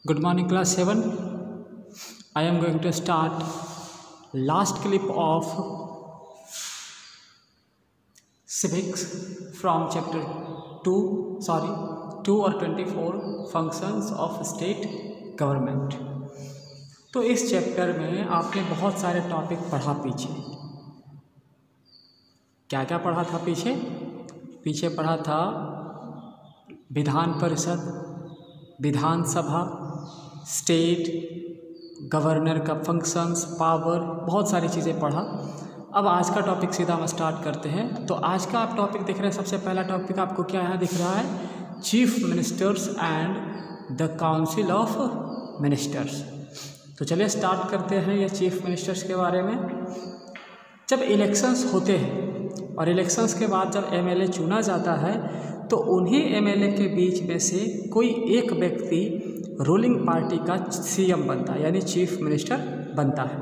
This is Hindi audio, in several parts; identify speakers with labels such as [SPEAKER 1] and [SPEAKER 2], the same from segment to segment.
[SPEAKER 1] Good morning, class 7. I am going to start last clip of civics from chapter 2 or 24 functions of state government. तो इस चैप्टर में आपने बहुत सारे टॉपिक पढ़ा पीछे। क्या क्या पढ़ा था पीछे पढ़ा था विधान परिषद, विधानसभा, स्टेट गवर्नर का फंक्शंस, पावर, बहुत सारी चीज़ें पढ़ा। अब आज का टॉपिक सीधा हम स्टार्ट करते हैं। तो आज का आप टॉपिक देख रहे हैं, सबसे पहला टॉपिक आपको क्या यहाँ दिख रहा है? Chief ministers and the council of ministers. तो चलिए स्टार्ट करते हैं ये चीफ मिनिस्टर्स के बारे में। जब इलेक्शंस होते हैं और इलेक्शंस के बाद जब एमएलए चुना जाता है तो उन्हीं एमएलए के बीच में से कोई एक व्यक्ति रूलिंग पार्टी का सीएम बनता है, यानी चीफ मिनिस्टर बनता है।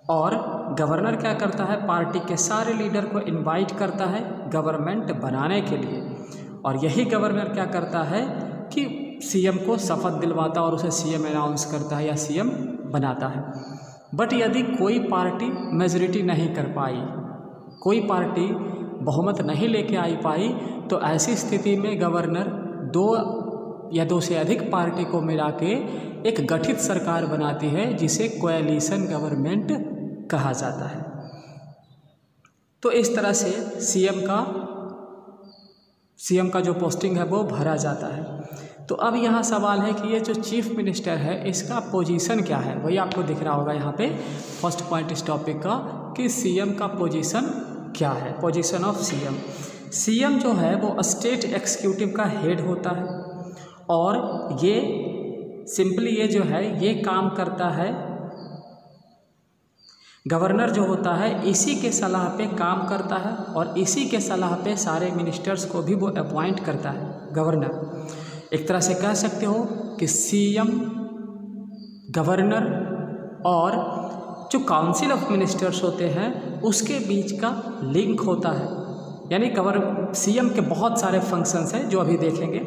[SPEAKER 1] और गवर्नर क्या करता है? पार्टी के सारे लीडर को इनवाइट करता है गवर्नमेंट बनाने के लिए, और यही गवर्नर क्या करता है कि सीएम को शपथ दिलवाता और उसे सीएम अनाउंस करता है या सीएम बनाता है। बट यदि कोई पार्टी मेजॉरिटी नहीं कर पाई, कोई पार्टी बहुमत नहीं लेके आई पाई, तो ऐसी स्थिति में गवर्नर दो से अधिक पार्टी को मिला के एक गठित सरकार बनाती है, जिसे कोएलिशन गवर्नमेंट कहा जाता है। तो इस तरह से सीएम का जो पोस्टिंग है वो भरा जाता है। तो अब यहाँ सवाल है कि ये जो चीफ मिनिस्टर है इसका पोजीशन क्या है? वही आपको दिख रहा होगा यहाँ पे फर्स्ट पॉइंट इस टॉपिक का, कि सीएम का पोजीशन क्या है। पोजीशन ऑफ सीएम जो है वो स्टेट एक्सिक्यूटिव का हेड होता है, और ये सिंपली ये काम करता है, गवर्नर जो होता है इसी के सलाह पे काम करता है, और इसी के सलाह पे सारे मिनिस्टर्स को भी वो अपॉइंट करता है गवर्नर। एक तरह से कह सकते हो कि सीएम, गवर्नर और जो काउंसिल ऑफ मिनिस्टर्स होते हैं उसके बीच का लिंक होता है। यानी सीएम के बहुत सारे फंक्शंस हैं जो अभी देखेंगे।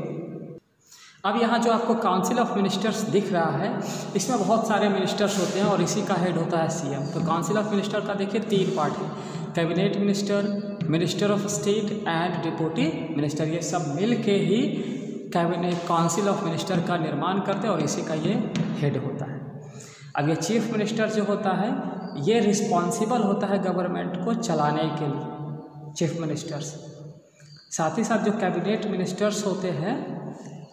[SPEAKER 1] अब यहाँ जो आपको काउंसिल ऑफ मिनिस्टर्स दिख रहा है, इसमें बहुत सारे मिनिस्टर्स होते हैं और इसी का हेड होता है सीएम। तो काउंसिल ऑफ मिनिस्टर का देखिए 3 पार्ट है: cabinet minister, minister of state and deputy minister. ये सब मिल के ही कैबिनेट काउंसिल ऑफ मिनिस्टर का निर्माण करते हैं और इसी का ये हेड होता है। अब ये चीफ मिनिस्टर जो होता है ये रिस्पॉन्सिबल होता है गवर्नमेंट को चलाने के लिए, चीफ मिनिस्टर्स। साथ ही साथ जो कैबिनेट मिनिस्टर्स होते हैं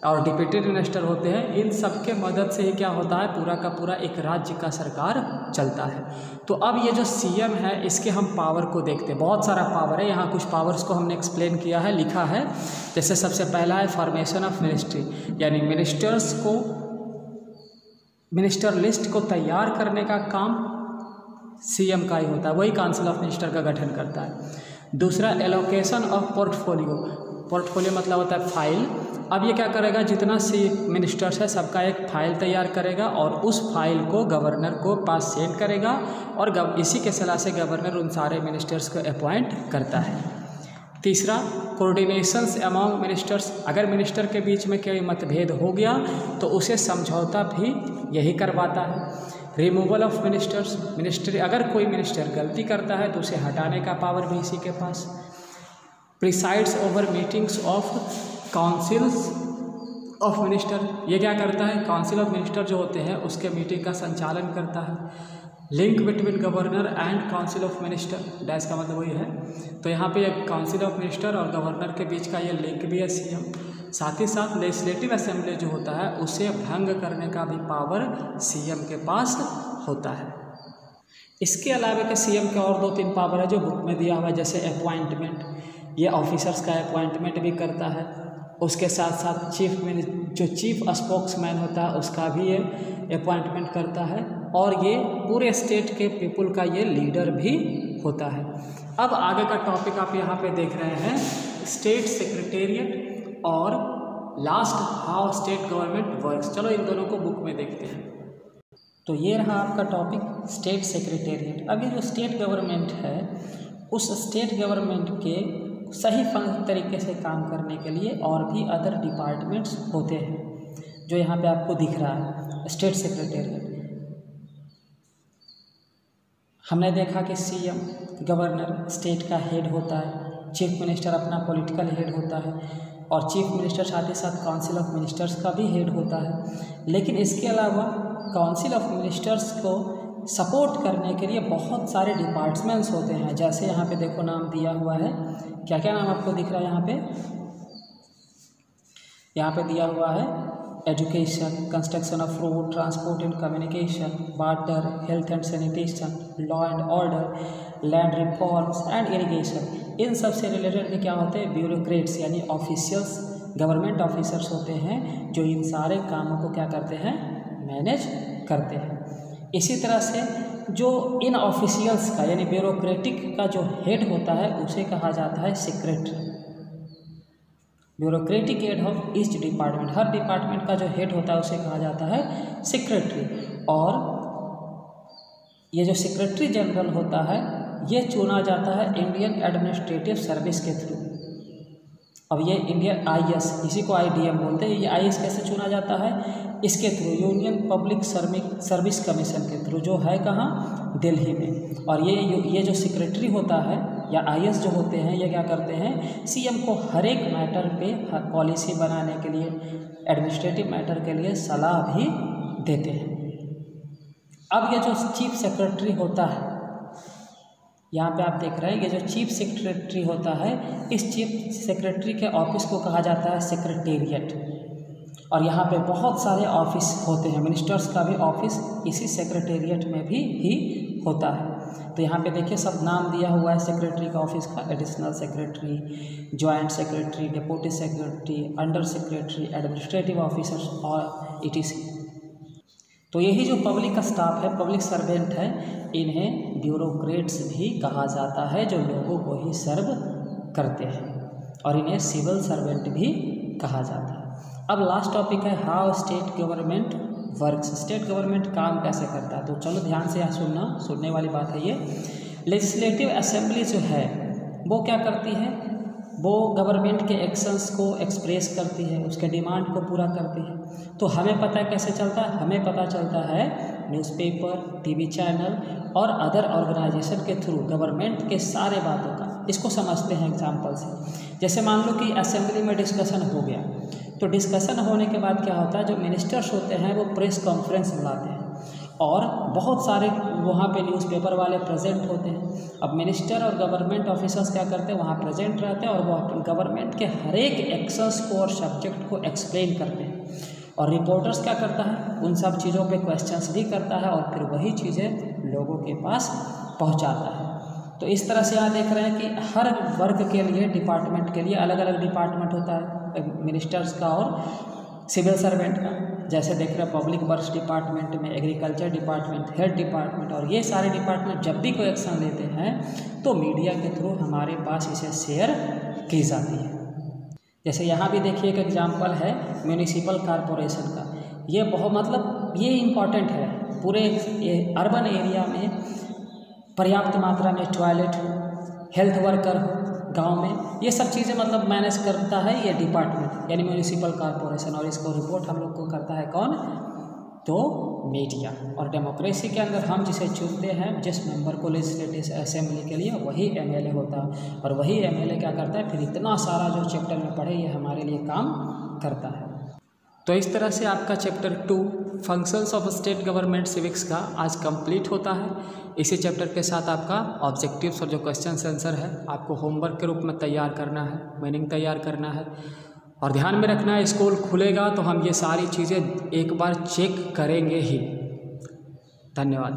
[SPEAKER 1] और डिप्टी मिनिस्टर होते हैं, इन सब के मदद से ही क्या होता है, पूरा का पूरा एक राज्य का सरकार चलता है। तो अब ये जो सीएम है इसके हम पावर को देखते हैं। बहुत सारा पावर है, यहाँ कुछ पावर्स को हमने एक्सप्लेन किया है, लिखा है। जैसे सबसे पहला है फॉर्मेशन ऑफ मिनिस्ट्री, यानी मिनिस्टर्स को, मिनिस्टर लिस्ट को तैयार करने का काम सीएम का ही होता है, वही काउंसिल ऑफ मिनिस्टर का गठन करता है। दूसरा एलोकेशन ऑफ पोर्टफोलियो मतलब होता है फाइल। अब ये क्या करेगा, जितना सी मिनिस्टर्स है सबका एक फाइल तैयार करेगा और उस फाइल को गवर्नर को पास सेंड करेगा, और इसी के सलाह से गवर्नर उन सारे मिनिस्टर्स को अपॉइंट करता है। तीसरा कोऑर्डिनेशंस अमॉन्ग मिनिस्टर्स, अगर मिनिस्टर के बीच में कोई मतभेद हो गया तो उसे समझौता भी यही करवाता है। रिमूवल ऑफ मिनिस्टर, अगर कोई मिनिस्टर गलती करता है तो उसे हटाने का पावर भी इसी के पास। Presides over meetings of councils of minister, ये क्या करता है, काउंसिल ऑफ मिनिस्टर जो होते हैं उसके मीटिंग का संचालन करता है। Link between governor and council of minister, dash का मतलब वही है। तो यहाँ पे काउंसिल ऑफ मिनिस्टर और गवर्नर के बीच का ये लिंक भी है सीएम। साथ ही साथ लेजिस्लेटिव असेंबली जो होता है उसे भंग करने का भी पावर सीएम के पास होता है। इसके अलावा के सीएम के और 2-3 पावर है जो बुक में दिया हुआ है, जैसे अपॉइंटमेंट, ये ऑफिसर्स का अपॉइंटमेंट भी करता है। उसके साथ साथ चीफ स्पोक्समैन होता है उसका भी ये अपॉइंटमेंट करता है, और ये पूरे स्टेट के पीपल का ये लीडर भी होता है। अब आगे का टॉपिक आप यहाँ पे देख रहे हैं, स्टेट सेक्रेटेरिएट और last how state government works. चलो इन दोनों को बुक में देखते हैं। तो ये रहा आपका टॉपिक स्टेट सेक्रेटेरिएट। अब ये जो स्टेट गवर्नमेंट है उस स्टेट गवर्नमेंट के सही तरीके से काम करने के लिए और भी अदर डिपार्टमेंट्स होते हैं। जो यहाँ पे आपको दिख रहा है स्टेट सेक्रेटेरिएट। हमने देखा कि सीएम गवर्नर स्टेट का हेड होता है, चीफ मिनिस्टर अपना पॉलिटिकल हेड होता है, और चीफ मिनिस्टर साथ ही साथ काउंसिल ऑफ मिनिस्टर्स का भी हेड होता है। लेकिन इसके अलावा काउंसिल ऑफ मिनिस्टर्स को सपोर्ट करने के लिए बहुत सारे डिपार्टमेंट्स होते हैं। जैसे यहाँ पे देखो नाम दिया हुआ है, क्या क्या नाम आपको दिख रहा है यहाँ पे दिया हुआ है education, construction of road, transport and communication, water, health and sanitation, law and order, land reforms and irrigation. इन सब से रिलेटेड भी क्या होते हैं, ब्यूरोक्रेट्स यानी ऑफिशियल्स, गवर्नमेंट ऑफिसर्स होते हैं जो इन सारे कामों को क्या करते हैं, मैनेज करते हैं। इसी तरह से जो इन ऑफिशियल्स का यानी ब्यूरोक्रेटिक का जो हेड होता है उसे कहा जाता है secretary. Bureaucratic head of each department, her department का जो हेड होता है उसे कहा जाता है सेक्रेटरी। और ये जो सेक्रेटरी जनरल होता है ये चुना जाता है इंडियन एडमिनिस्ट्रेटिव सर्विस के थ्रू। अब ये इंडियन आईएएस, इसी को आईडीएम बोलते हैं, ये आईएएस कैसे चुना जाता है, इसके through, union public service commission के थ्रू, जो है कहाँ, दिल्ली में। और ये जो सेक्रेटरी होता है या आईएएस जो होते हैं ये क्या करते हैं, सीएम को हर एक मैटर पे पॉलिसी बनाने के लिए, एडमिनिस्ट्रेटिव मैटर के लिए सलाह भी देते हैं। अब ये जो चीफ सेक्रेटरी होता है, यहाँ पे आप देख रहे हैं, ये जो चीफ सेक्रेटरी होता है, इस चीफ सेक्रेटरी के ऑफिस को कहा जाता है सेक्रेटेरिएट। और यहाँ पे बहुत सारे ऑफिस होते हैं, मिनिस्टर्स का भी ऑफिस इसी सेक्रेटेरिएट में भी ही होता है। तो यहाँ पे देखिए सब नाम दिया हुआ है सेक्रेटरी का ऑफिस का, additional secretary, joint secretary, deputy secretary, under secretary, administrative officers और ETC। तो यही जो पब्लिक का स्टाफ है, पब्लिक सर्वेंट है, इन्हें ब्यूरोक्रेट्स भी कहा जाता है, जो लोगों को ही सर्व करते हैं, और इन्हें सिविल सर्वेंट भी कहा जाता है। अब लास्ट टॉपिक है how state government works. State government काम कैसे करता है, तो चलो ध्यान से यहाँ सुनने वाली बात है ये। लेजिस्लेटिव असेंबली जो है वो क्या करती है, वो गवर्नमेंट के एक्शंस को एक्सप्रेस करती है, उसके डिमांड को पूरा करती है। तो हमें पता है कैसे चलता है, हमें पता चलता है न्यूज़पेपर, टीवी चैनल और अदर ऑर्गेनाइजेशन के थ्रू गवर्नमेंट के सारे बातों का। इसको समझते हैं एग्जाम्पल से। जैसे मान लो कि असेंबली में डिस्कशन हो गया, तो डिस्कशन होने के बाद क्या होता है, जो मिनिस्टर्स होते हैं वो प्रेस कॉन्फ्रेंस बुलाते हैं और बहुत सारे वहाँ पे न्यूज़पेपर वाले प्रेजेंट होते हैं। अब मिनिस्टर और गवर्नमेंट ऑफिसर्स क्या करते हैं, वहाँ प्रेजेंट रहते हैं और वो गवर्नमेंट के हर एक एक्शंस को और सब्जेक्ट को एक्सप्लेन करते हैं। और रिपोर्टर्स क्या करता है, उन सब चीज़ों पे क्वेश्चंस भी करता है और फिर वही चीज़ें लोगों के पास पहुँचाता है। तो इस तरह से यहाँ देख रहे हैं कि हर वर्ग के लिए, डिपार्टमेंट के लिए अलग अलग डिपार्टमेंट होता है, मिनिस्टर्स का और सिविल सर्वेंट का। जैसे देख रहे हैं पब्लिक वर्क्स डिपार्टमेंट में, एग्रीकल्चर डिपार्टमेंट, हेल्थ डिपार्टमेंट, और ये सारे डिपार्टमेंट जब भी कोई एक्शन लेते हैं तो मीडिया के थ्रू हमारे पास इसे शेयर की जाती है। जैसे यहाँ भी देखिए एक एग्जांपल है म्यूनिसिपल कॉरपोरेशन का। ये बहुत मतलब ये इम्पॉर्टेंट है, पूरे अर्बन एरिया में पर्याप्त मात्रा में टॉयलेट, हेल्थ वर्कर गांव में, ये सब चीज़ें मतलब मैनेज करता है ये डिपार्टमेंट यानी म्यूनिसिपल कॉरपोरेशन। और इसको रिपोर्ट हम लोग को करता है कौन, तो मीडिया। और डेमोक्रेसी के अंदर हम जिसे चुनते हैं, जिस मेंबर को लेजिस्लेटिव असेंबली के लिए, वही MLA होता है। और वही MLA क्या करता है, फिर इतना सारा जो चैप्टर में पढ़े ये हमारे लिए काम करता है। तो इस तरह से आपका chapter 2 functions of state government civics का आज कंप्लीट होता है। इसी चैप्टर के साथ आपका ऑब्जेक्टिव्स और जो क्वेश्चन आंसर है आपको होमवर्क के रूप में तैयार करना है, मीनिंग तैयार करना है। और ध्यान में रखना है, स्कूल खुलेगा तो हम ये सारी चीज़ें एक बार चेक करेंगे ही। धन्यवाद।